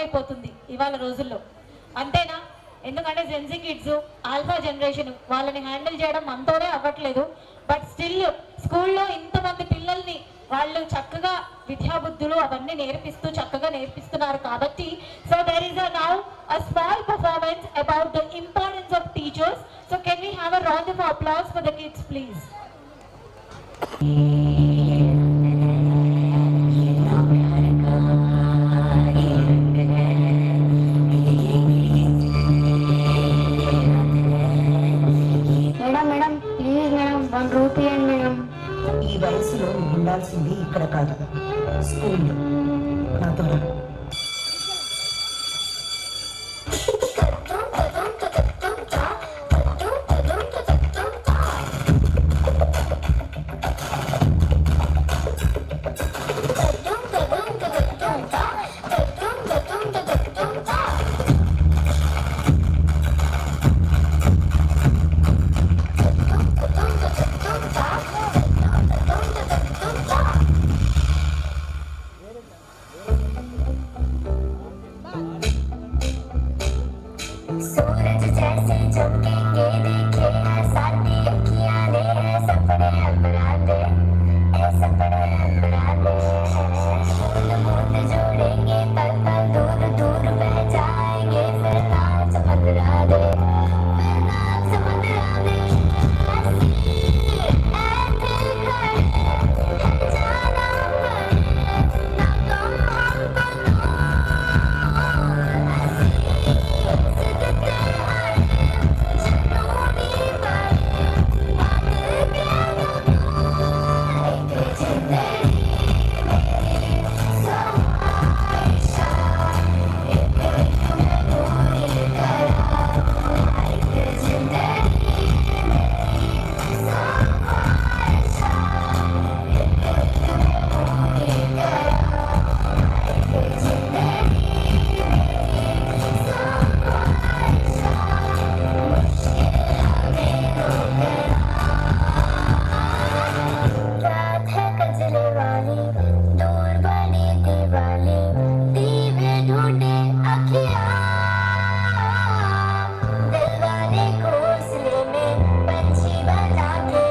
ఎక్కువైపోతుంది ఇవాళ రోజుల్లో, అంతేనా? ఎందుకంటే జెన్జీ కిడ్స్, ఆల్ఫా జనరేషన్, వాళ్ళని హ్యాండిల్ చేయడం మనతోనే అవ్వట్లేదు. బట్ స్టిల్ స్కూల్లో ఇంతమంది పిల్లల్ని వాళ్ళు చక్కగా విద్యాబుద్ధులు అవన్నీ నేర్పిస్తూ చక్కగా నేర్పిస్తున్నారు కాబట్టి, so there is now a small performance about the importance of teachers. So can we have a round of applause for the kids, please? ఈ వయసులో ఉండాల్సింది ఇక్కడ కాదు, స్కూల్లో. నాతో सूरज जैसे चमकेंगे देखे हैं साथी अखियां ने, सपने अंबरा दे, सपने अंबरा दे। बूंद बूंद जोड़ेंगे पल पल दूर दूर बह जाएंगे, फिर नाच मंदरा दे, फिर नाच मंदरा दे। हंसी ऐसे करे जाना पड़े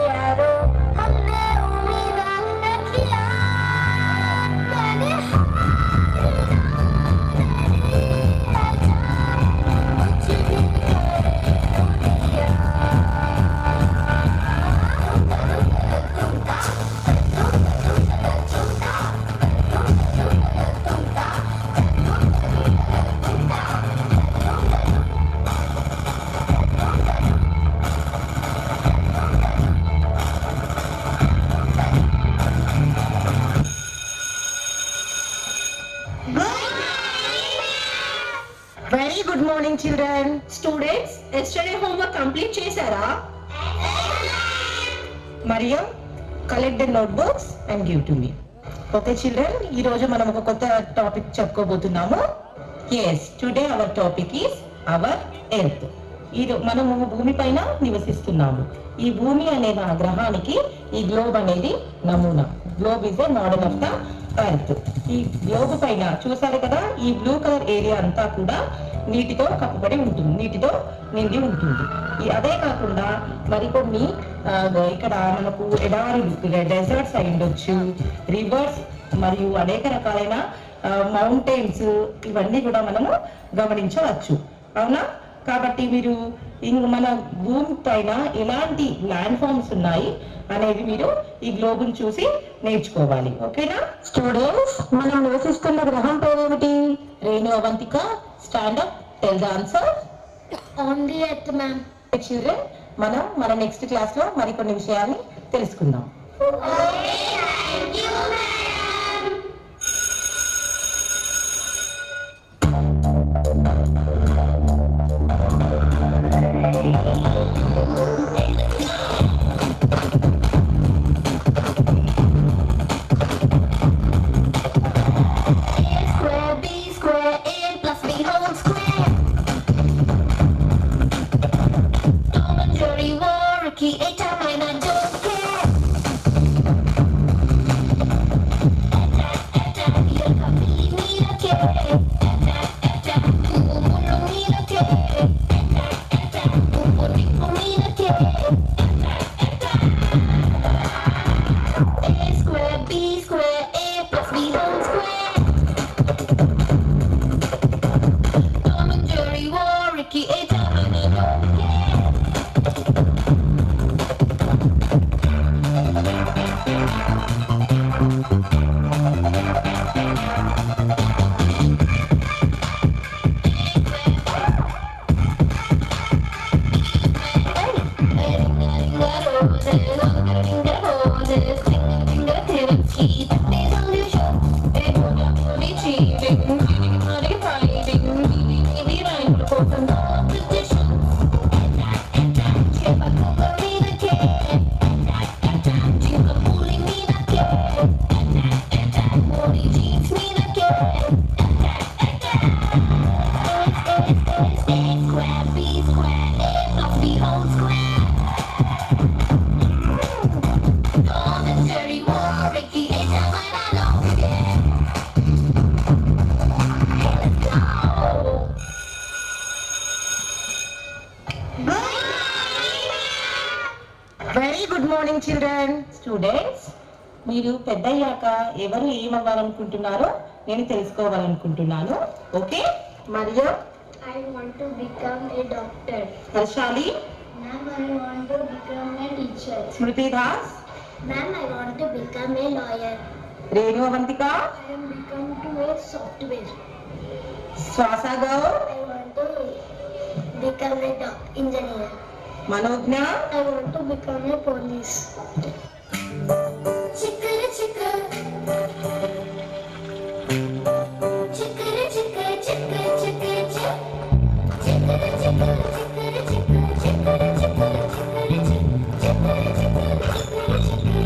ना तुम हमको very good morning children. Students, yesterday homework complete చేశారా? Maria, collect the notebooks and give to me. Okay children, ఈ రోజు మనం ఒక కొత్త టాపిక్ చెప్పుకోబోతున్నాము. Yes, today our topic is our earth. మనము భూమి పైన నివసిస్తున్నాము. ఈ భూమి అనే గ్రహానికి ఈ గ్లోబ్ అనేది నమూనా. Globe is the model of the earth. ఈ గ్లోబ్ పైన చూసారు కదా, ఈ బ్లూ కలర్ ఏరియా అంతా కూడా నీటితో కప్పబడి ఉంటుంది, నీటితో నిండి ఉంటుంది. అదే కాకుండా మరికొన్ని ఇక్కడ మనకు ఎడారులు, డెజర్ట్స్ అయి ఉండొచ్చు, రివర్స్ మరియు అనేక రకాలైన మౌంటైన్స్, ఇవన్నీ కూడా మనము గమనించవచ్చు. అవునా? కాబట్టి మీరు మన భూమి పైన ఎలాంటి ల్యాండ్ ఫామ్స్ ఉన్నాయి అనేది మీరు ఈ గ్లోబును చూసి నేర్చుకోవాలి. ఓకేనా స్టూడెంట్స్? మనం నివసిస్తున్న గ్రహం పేరేమిటి? Renu Avantika, stand up, tell the answer. On the earth, ma'am. Children, మనం మన నెక్స్ట్ క్లాస్ లో మరికొన్ని విషయాన్ని తెలుసుకుందాం. Thank you, ma'am. Very good morning children. Students, మీరు పెద్దయ్యాక ఎవరు ఏమవ్వాలనుకుంటున్నారో నేను తెలుసుకోవాలనుకుంటున్నాను. Okay Mariya? I want to become a doctor. Harshali? Ma'am, I want to become a teacher. Smriti Das? Ma'am, I want to become a lawyer. Renu Avantika? I am become to a software. శ్వాస Gaur? I want to become a engineer. Manogna? I want to become a police. Chikara chikka. Chikara chikka chikka chikka chikka. Chikara chikka chikara chikka chikara chikka chikara chikka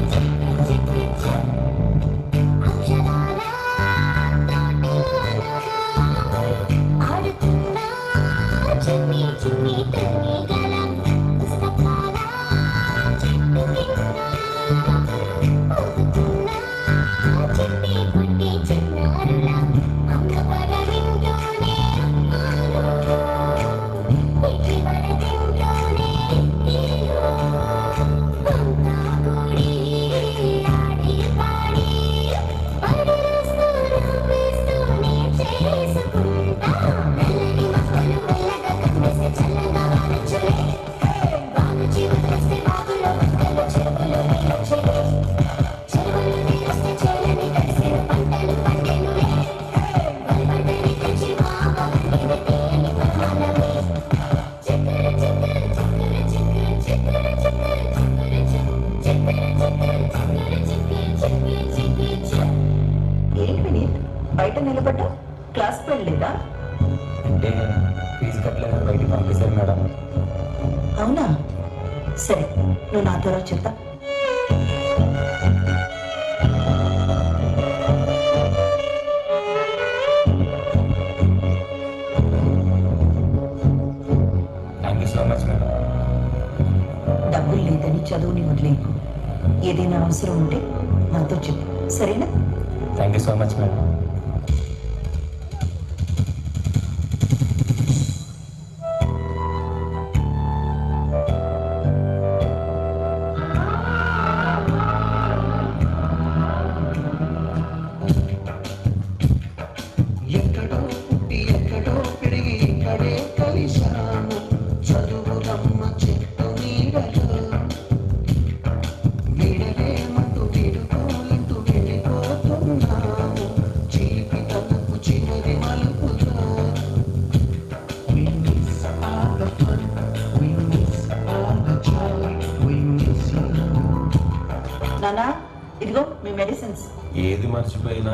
chikka chikka. అక్షరాల తోటిలోన ఆడుతున్నా చిన్ని చిన్ని తల్లిగల పుస్తకాల చెట్టు కింద ఊగుతున్నా చిట్టి పుట్టి చిన్నారుల అంగపడ వింటూనే ఇడ్లీ వడ తింటూనే అంతా కూడి ఆడి పాడి పడేస్తూ నవ్వేస్తూనే చేసుకుంటా మెల్లని మక్కలు మెల్లగా కనిపిస్తే చల్లగా వానొచ్చులే వాన చివరిస్తే బాగులో బుక్కలు చెరువులు నీరొచ్చులే చెరువులు నీరొస్తే చేలని తడిసిన పంటలు పండెనులే వరి పంటని తెచ్చి మామ వండిన తీయని పరమాన్నమే చక్కెర చక్కెర చక్కెర చక్కెర చక్కెర చక్కెర చక్కెర చక్కెర చక్కెర చక్కెర చక్కెర చక్కెర ఏంటి వినీత్, బయట నిలబడ్డా? క్లాస్కి వెళ్ళలేదా? అంటే ఫీజు కట్టలేదు, బయటికి పంపిస్తారు మేడం. అవునా? సరే, నువ్వు నాతో రా చెప్తా. Thank you so much madam. డబ్బులు లేదని చదువుని వదిలేకు. ఏదైనా అవసరం ఉంటే నాతో చెప్పు, సరేనా? Thank you so much madam. ఎక్కడో పుట్టి ఎక్కడో పెరిగి ఇక్కడే కలిశాము, చదువులమ్మ చెట్టు నీడలో వీడలేమంటూ వీడుకోలంటూ వెళ్ళిపోతున్నాము, జీవితలకు చివరి మలుపులో. We miss all the fun, we miss all the joy, we miss you. నానా, ఇదిగో మీ మెడిసిన్స్. ఏది మర్చిపోయినా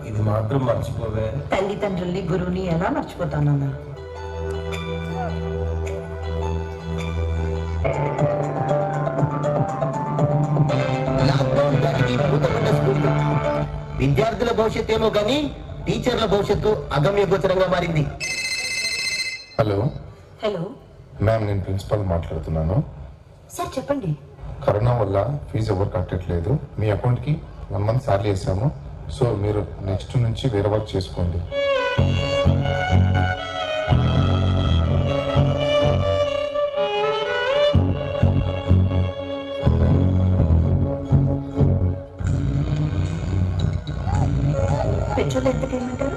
ఇది మాత్రం మర్చిపోవే. తల్లిదండ్రుల్ని గురువుని ఎలా మర్చిపోతానన్నా? లాక్డౌన్ దానికి మూతపడ్డ స్కూళ్ళు. విద్యార్థుల భవిష్యత్తు ఏమో కానీ టీచర్ల భవిష్యత్తు అగమ్య గోచరంగా మారింది. హలో హలో మ్యామ్, నేను ప్రిన్సిపాల్ మాట్లాడుతున్నాను. సార్ చెప్పండి. కరోనా వల్ల ఫీజు ఎవరు కట్టట్లేదు. మీ అకౌంట్కి 1 month శాలరీ వేసాము. సో మీరు నెక్స్ట్ నుంచి వేరే వర్క్ చేసుకోండి. పెట్రోల్ ఎంతకి ఏమంటారు?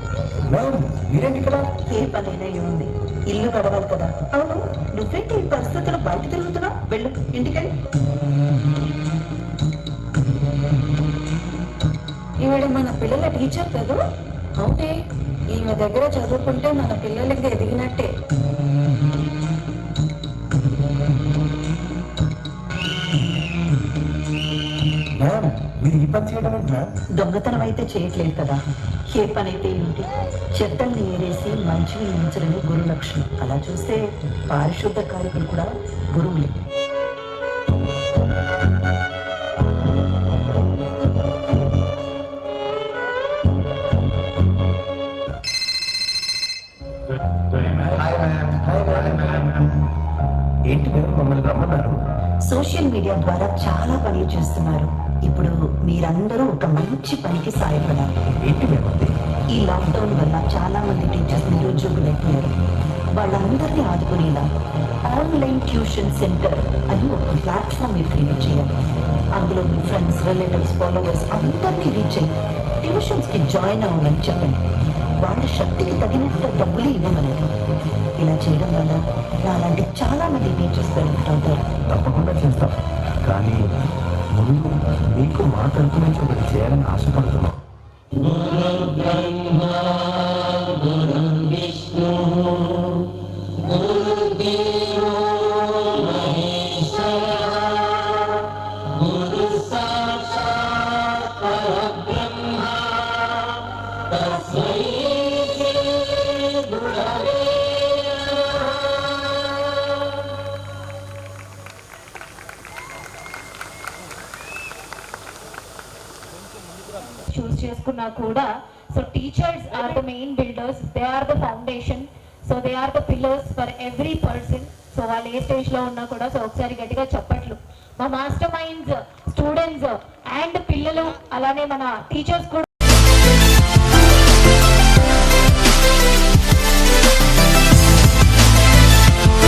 మేడం మీరేంటి ఇక్కడ? ఏ పనైనా ఏముంది, ఇల్లు గడవాలి కదా. అవును, నువ్వేంటి ఈ పరిస్థితుల్లో బయట తిరుగుతున్నావు? వెళ్ళు ఇంటికెళ్ళి. ఈవిడ మన పిల్లల టీచర్ కదా? అవునే, ఈమె దగ్గర చదువుకుంటే మన పిల్లలకి ఎదిగినట్టే. మేడం మీరు ఈ పని చేయడం ఏంటి మ్యామ్? దొంగతనం అయితే చేయట్లేదు కదా, ఏ పని అయితే ఏంటి? చెత్తల్ని ఏరేసి మంచిని ఉంచడమే గురు లక్ష్యం. అలా చూస్తే పారిశుద్ధ కార్మికులు కూడా గురువులే. ఏంటి మ్యామ్ మమ్మల్ని రమ్మన్నారు? సోషల్ మీడియా ద్వారా చాలా పనులు చేస్తున్నారు. ఇప్పుడు మీరందరూ ఒక మంచి పనికి సాయపడాలి. ఏంటి మ్యామ్ అది? ఈ లాక్డౌన్ వల్ల చాలా మంది టీచర్స్ నిరుద్యోగులైపోయారు. వాళ్ళందరినీ ఆదుకునేలా ఆన్లైన్ ట్యూషన్ సెంటర్ అని ఒక ప్లాట్ఫామ్ మీరు క్రియేట్ చేయాలి. అందులో మీ ఫ్రెండ్స్, రిలేటివ్స్, ఫాలోవర్స్ అందరినీ రీచ్ అయ్యి ట్యూషన్స్కి జాయిన్ అవ్వమని చెప్పండి. వాళ్ళ శక్తికి తగినట్టు డబ్బులు ఇవ్వమనండి. ఇలా చేయడం వల్ల నాలాంటి చాలా మంది టీచర్స్ బెనిఫిట్ అవుతారు. తప్పకుండా చేస్తాం, కానీ ముందు మీకు మా తరపు నుంచి ఒకటి చేయాలని ఆశపడుతున్నాం. చూస్ చేసుకున్నా కూడా, so teachers are the main builders, they are the foundation, so they are the pillars for every person. So వాళ్ళు ఏ స్టేజ్ లో ఉన్నా కూడా, సో ఒకసారి గట్టిగా చెప్పట్లు. మా మాస్టర్ మైండ్స్, స్టూడెంట్స్ అండ్ పిల్లలు, అలానే మన టీచర్స్ కూడా